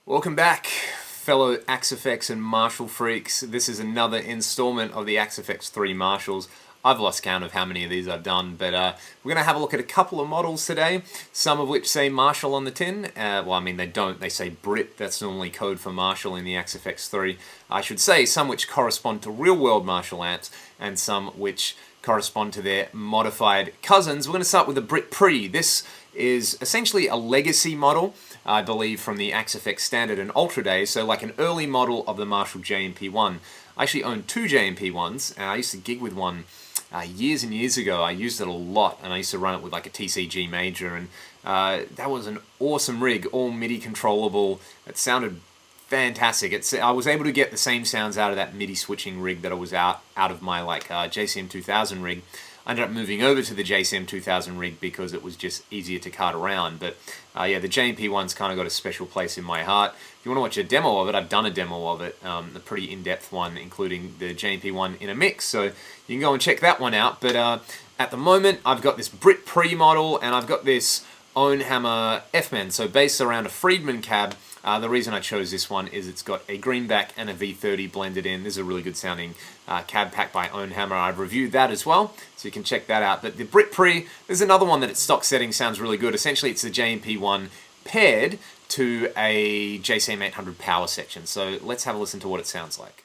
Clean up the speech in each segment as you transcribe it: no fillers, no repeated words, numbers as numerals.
Welcome back, fellow Axe FX and Marshall freaks. This is another installment of the Axe FX 3 Marshalls. I've lost count of how many of these I've done, but we're going to have a look at a couple of models today, some of which say Marshall on the tin. Well, I mean, they don't. They say Brit. That's normally code for Marshall in the Axe FX 3. I should say some which correspond to real-world Marshall amps, and some which correspond to their modified cousins. We're going to start with the Brit Pre. This is essentially a legacy model, I believe, from the Axe FX Standard and Ultra days, so like an early model of the Marshall JMP1. I actually own two JMP1s, and I used to gig with one years and years ago. I used it a lot, and I used to run it with like a TCG Major, and that was an awesome rig, all MIDI controllable. It sounded fantastic. I was able to get the same sounds out of that MIDI switching rig that I was out of my JCM 2000 rig. I ended up moving over to the JCM 2000 rig because it was just easier to cart around. But yeah, the JMP1's kind of got a special place in my heart. If you want to watch a demo of it, I've done a demo of it, a pretty in-depth one, including the JMP1 in a mix. So you can go and check that one out. But at the moment, I've got this Brit Pre model, and I've got this Ownhammer F-Man, so based around a Friedman cab. The reason I chose this one is it's got a greenback and a V30 blended in. This is a really good sounding cab pack by Ownhammer. I've reviewed that as well, so you can check that out. But the Brit Pre, there's another one that its stock setting sounds really good. Essentially, it's the JMP1 paired to a JCM 800 power section. So let's have a listen to what it sounds like.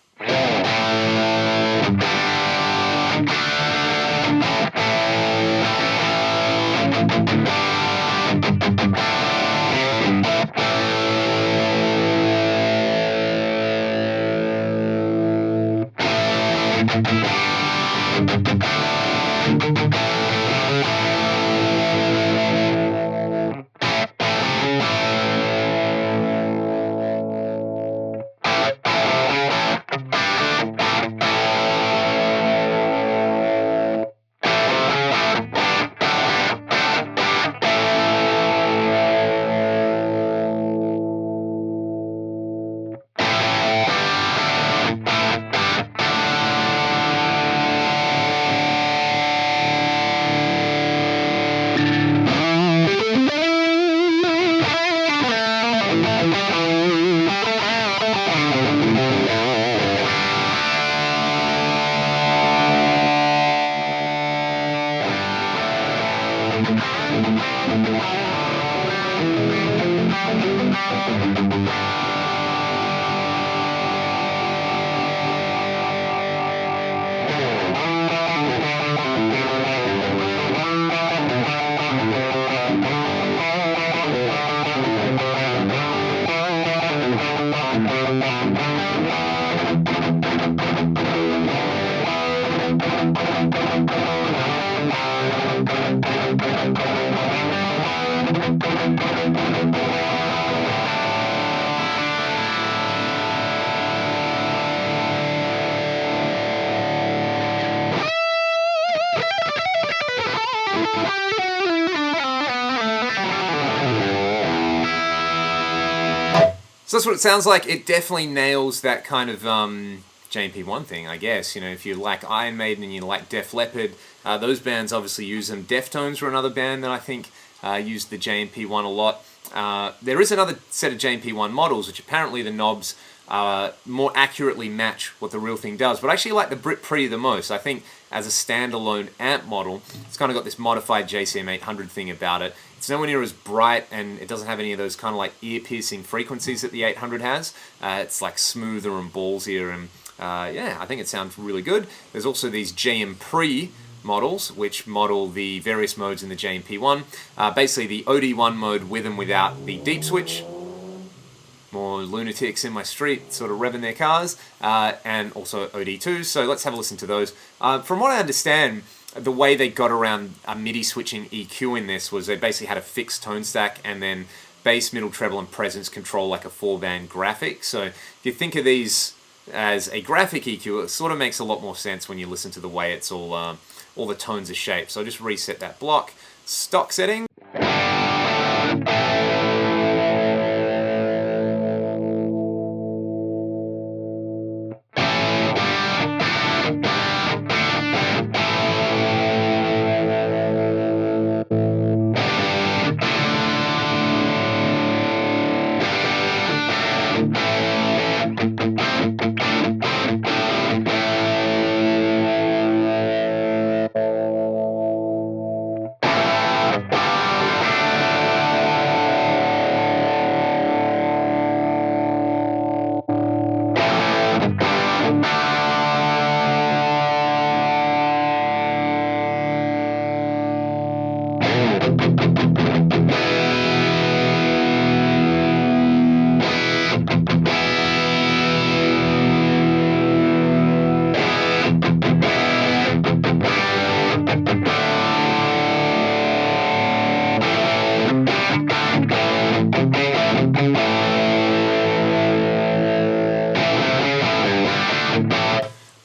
So that's what it sounds like. It definitely nails that kind of JMP1 thing, I guess. You know, if you like Iron Maiden and you like Def Leppard, those bands obviously use them. Deftones were another band that I think used the JMP1 a lot. There is another set of JMP1 models, which apparently the knobs more accurately match what the real thing does. But I actually like the Brit Pre the most. I think as a standalone amp model, it's kind of got this modified JCM 800 thing about it. It's nowhere near as bright, and it doesn't have any of those kind of like ear-piercing frequencies that the 800 has. It's like smoother and ballsier, and yeah, I think it sounds really good. There's also these JM Pre models, which model the various modes in the JMP1. Basically the OD1 mode with and without the deep switch. More lunatics in my street sort of revving their cars, and also OD2, so let's have a listen to those. From what I understand, the way they got around a MIDI switching EQ in this was they basically had a fixed tone stack and then bass, middle, treble, and presence control like a 4-band graphic. So if you think of these as a graphic EQ, it sort of makes a lot more sense when you listen to the way it's all the tones are shaped. So I'll just reset that block. Stock setting.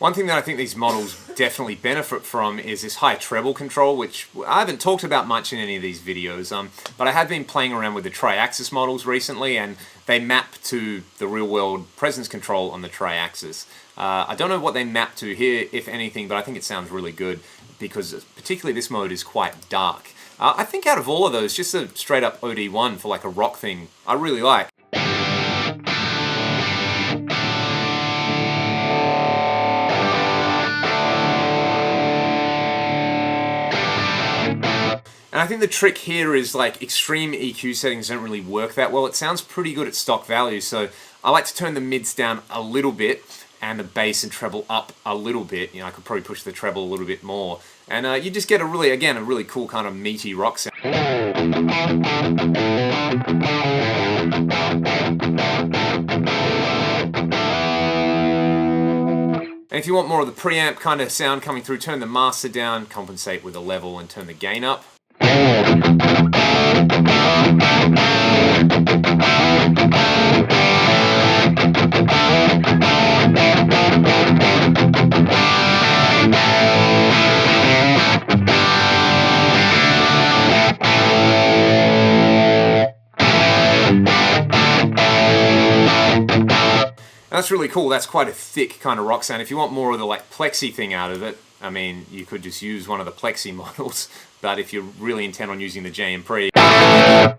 One thing that I think these models definitely benefit from is this high treble control, which I haven't talked about much in any of these videos, but I have been playing around with the tri-axis models recently, and they map to the real-world presence control on the tri-axis. I don't know what they map to here, if anything, but I think it sounds really good, because particularly this mode is quite dark. I think out of all of those, just a straight-up OD1 for like a rock thing, I really like. And I think the trick here is like extreme EQ settings don't really work that well. It sounds pretty good at stock values, so I like to turn the mids down a little bit and the bass and treble up a little bit. You know, I could probably push the treble a little bit more. And you just get a really cool kind of meaty rock sound. And if you want more of the preamp kind of sound coming through, turn the master down, compensate with a level, and turn the gain up. And that's really cool. That's quite a thick kind of rock sound. If you want more of the like plexi thing out of it, I mean, you could just use one of the plexi models, but if you're really intent on using the JM Pre, I'll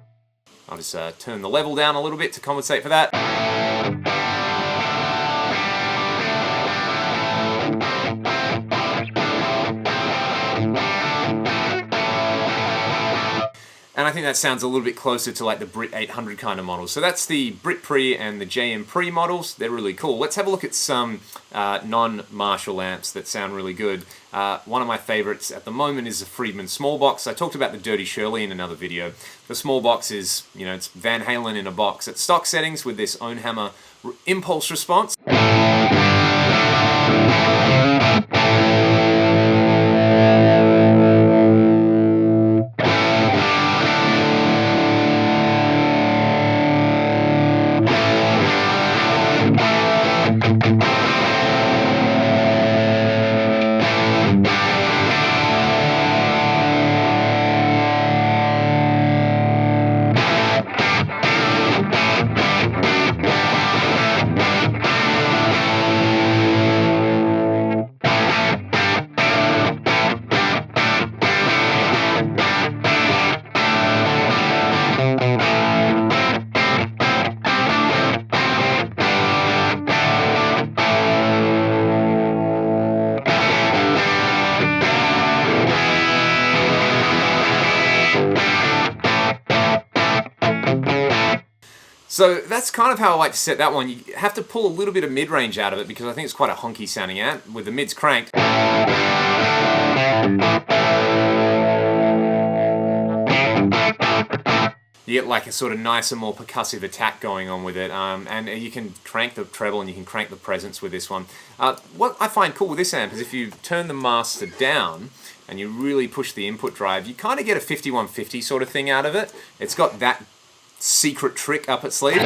just turn the level down a little bit to compensate for that. And I think that sounds a little bit closer to like the Brit 800 kind of models. So that's the Brit Pre and the JM Pre models. They're really cool. Let's have a look at some non-Marshall amps that sound really good. One of my favorites at the moment is the Friedman Small Box. I talked about the Dirty Shirley in another video. The Small Box is, you know, it's Van Halen in a box. At stock settings with this own hammer impulse response. So that's kind of how I like to set that one. You have to pull a little bit of mid-range out of it because I think it's quite a honky sounding amp with the mids cranked. You get like a sort of nicer, more percussive attack going on with it, and you can crank the treble and you can crank the presence with this one. What I find cool with this amp is if you turn the master down and you really push the input drive, you kind of get a 5150 sort of thing out of it. It's got that secret trick up its sleeve.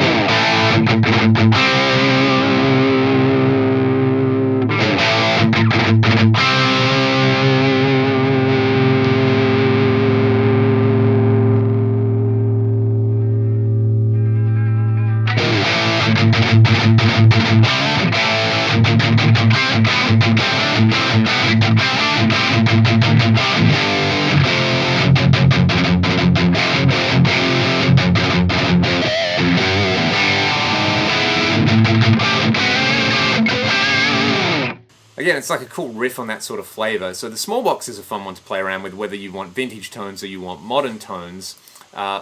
Again, it's like a cool riff on that sort of flavor. So the Small Box is a fun one to play around with, whether you want vintage tones or you want modern tones,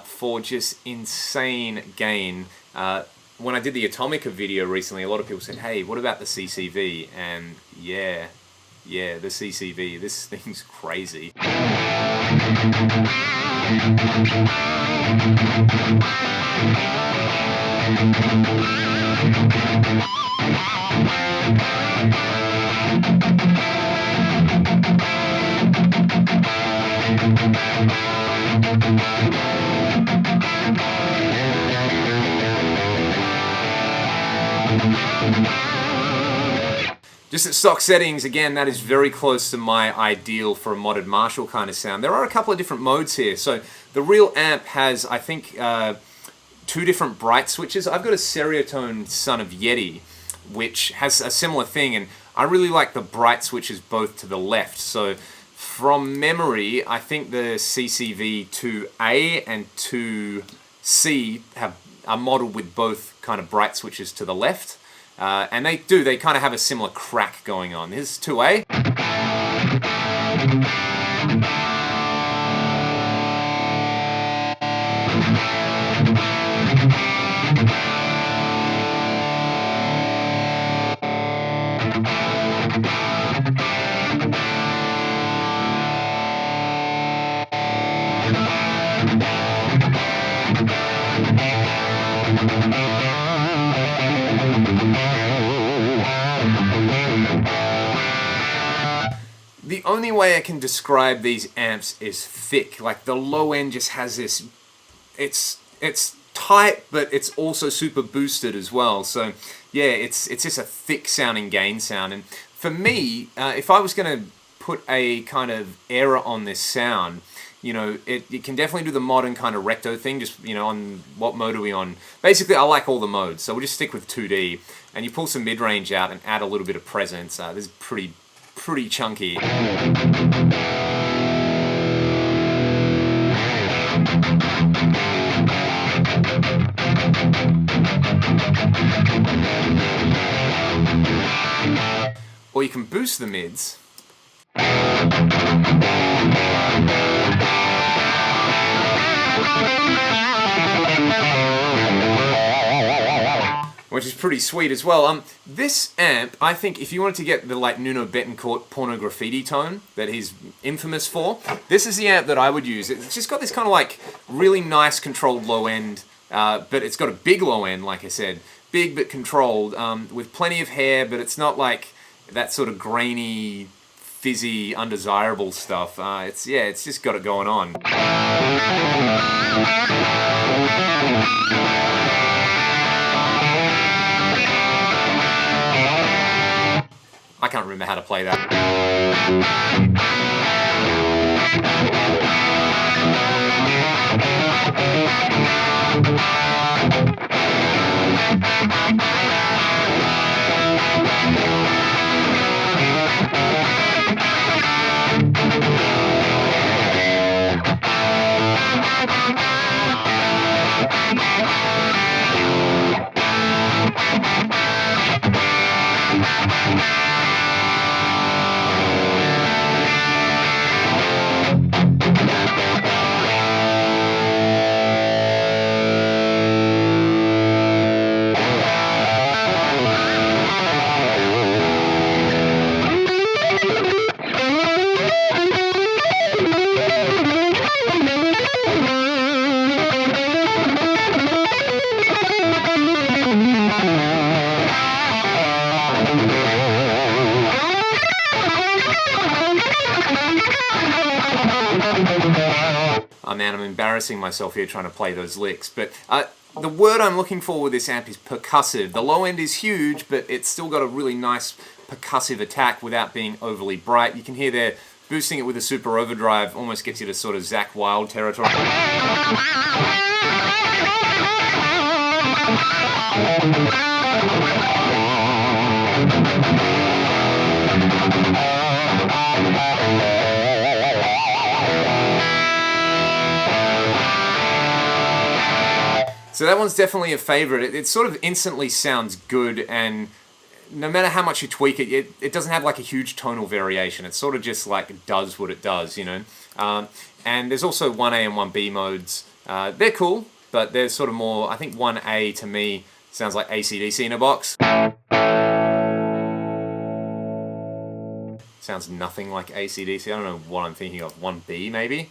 for just insane gain. When I did the Atomica video recently, a lot of people said, hey, what about the CCV? And yeah, the CCV, this thing's crazy. Just at stock settings, again, that is very close to my ideal for a modded Marshall kind of sound. There are a couple of different modes here. So the real amp has, I think, 2 different bright switches. I've got a Stereotone Son of Yeti, which has a similar thing, and I really like the bright switches both to the left. So from memory, I think the CCV2A and 2C are modeled with both kind of bright switches to the left. And they kind of have a similar crack going on. Here's 2A. The only way I can describe these amps is thick. Like the low end just has this, it's tight, but it's also super boosted as well. So yeah, it's just a thick sounding gain sound. And for me, if I was going to put a kind of error on this sound, you know, it can definitely do the modern kind of recto thing, just, you know, on what mode are we on? Basically, I like all the modes, so we'll just stick with 2D. And you pull some mid-range out and add a little bit of presence. This is pretty chunky. Or you can boost the mids. Which is pretty sweet as well. This amp, I think, if you wanted to get the like Nuno Betancourt porno graffiti tone that he's infamous for, this is the amp that I would use. It's just got this kind of like really nice controlled low end, but it's got a big low end, like I said, big but controlled, with plenty of hair, but it's not like that sort of grainy, fizzy, undesirable stuff. It's just got it going on. I can't remember how to play that. Oh man, I'm embarrassing myself here trying to play those licks, but the word I'm looking for with this amp is percussive. The low end is huge, but it's still got a really nice percussive attack without being overly bright. You can hear there, boosting it with a super overdrive almost gets you to sort of Zakk Wylde territory. So that one's definitely a favorite. It sort of instantly sounds good, and no matter how much you tweak it, it doesn't have like a huge tonal variation. It sort of just like does what it does, you know. And there's also 1A and 1B modes. They're cool, but they're sort of more, I think 1A to me sounds like AC/DC in a box. Sounds nothing like AC/DC. I don't know what I'm thinking of. 1B maybe?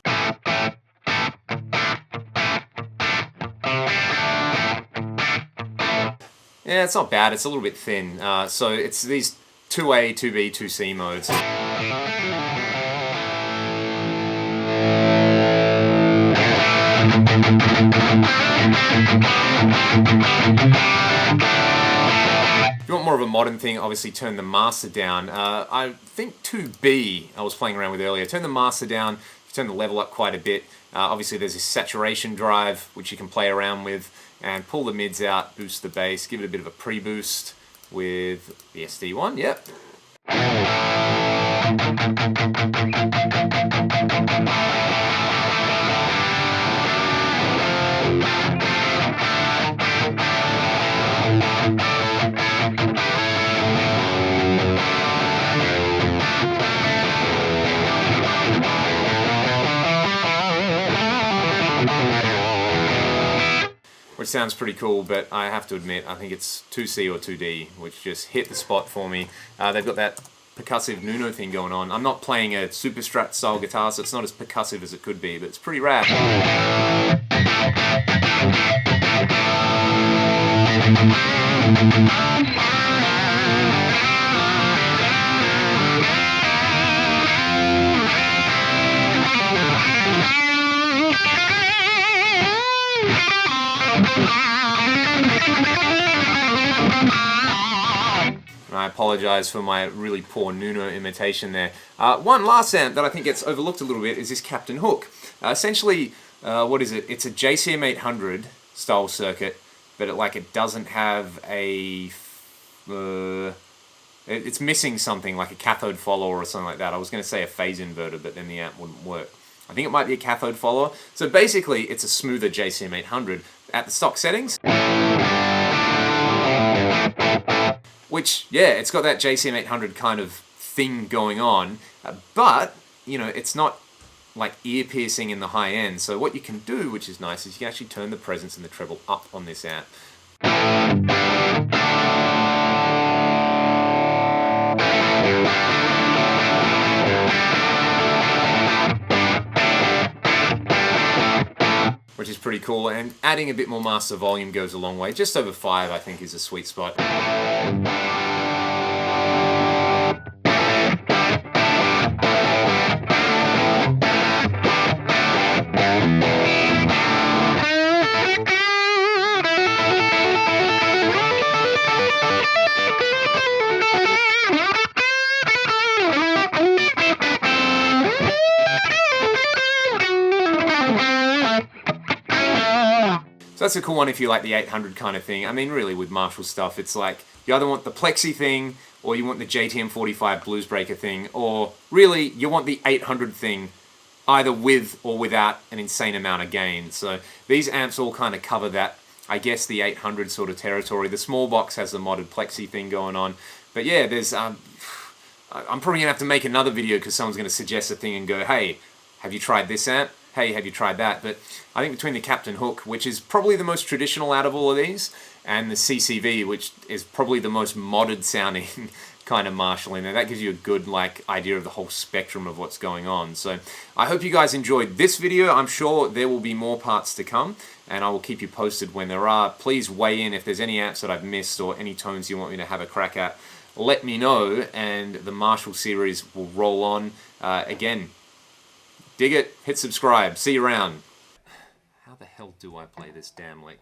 Yeah, it's not bad. It's a little bit thin. So it's these 2A, 2B, 2C modes. If you want more of a modern thing, obviously turn the master down. I think 2B I was playing around with earlier. Turn the master down, turn the level up quite a bit. Obviously there's this saturation drive which you can play around with, and pull the mids out, boost the bass, give it a bit of a pre-boost with the SD1, yep. Which sounds pretty cool, but I have to admit, I think it's 2C or 2D, which just hit the spot for me. They've got that percussive Nuno thing going on. I'm not playing a super strat style guitar, so it's not as percussive as it could be, but it's pretty rad. I apologize for my really poor Nuno imitation there. One last amp that I think gets overlooked a little bit is this Captain Hook. Essentially, what is it? It's a JCM 800 style circuit, but it doesn't have a... it's missing something, like a cathode follower or something like that. I was going to say a phase inverter, but then the amp wouldn't work. I think it might be a cathode follower. So basically, it's a smoother JCM 800 at the stock settings. Which, yeah, it's got that JCM 800 kind of thing going on, but, you know, it's not like ear-piercing in the high end. So what you can do, which is nice, is you can actually turn the presence and the treble up on this amp. Which is pretty cool, and adding a bit more master volume goes a long way. Just over 5, I think, is a sweet spot. So that's a cool one if you like the 800 kind of thing. I mean, really, with Marshall stuff, it's like you either want the Plexi thing, or you want the JTM 45 Bluesbreaker thing, or really, you want the 800 thing, either with or without an insane amount of gain. So these amps all kind of cover that, I guess, the 800 sort of territory. The small box has the modded Plexi thing going on. But yeah, there's... I'm probably going to have to make another video because someone's going to suggest a thing and go, hey, have you tried this amp? Hey, have you tried that? But I think between the Captain Hook, which is probably the most traditional out of all of these, and the CCV, which is probably the most modded sounding kind of Marshall in there, that gives you a good idea of the whole spectrum of what's going on. So I hope you guys enjoyed this video. I'm sure there will be more parts to come, and I will keep you posted when there are. Please weigh in if there's any amps that I've missed or any tones you want me to have a crack at. Let me know, and the Marshall series will roll on again. Dig it, hit subscribe, see you around. How the hell do I play this damn lick?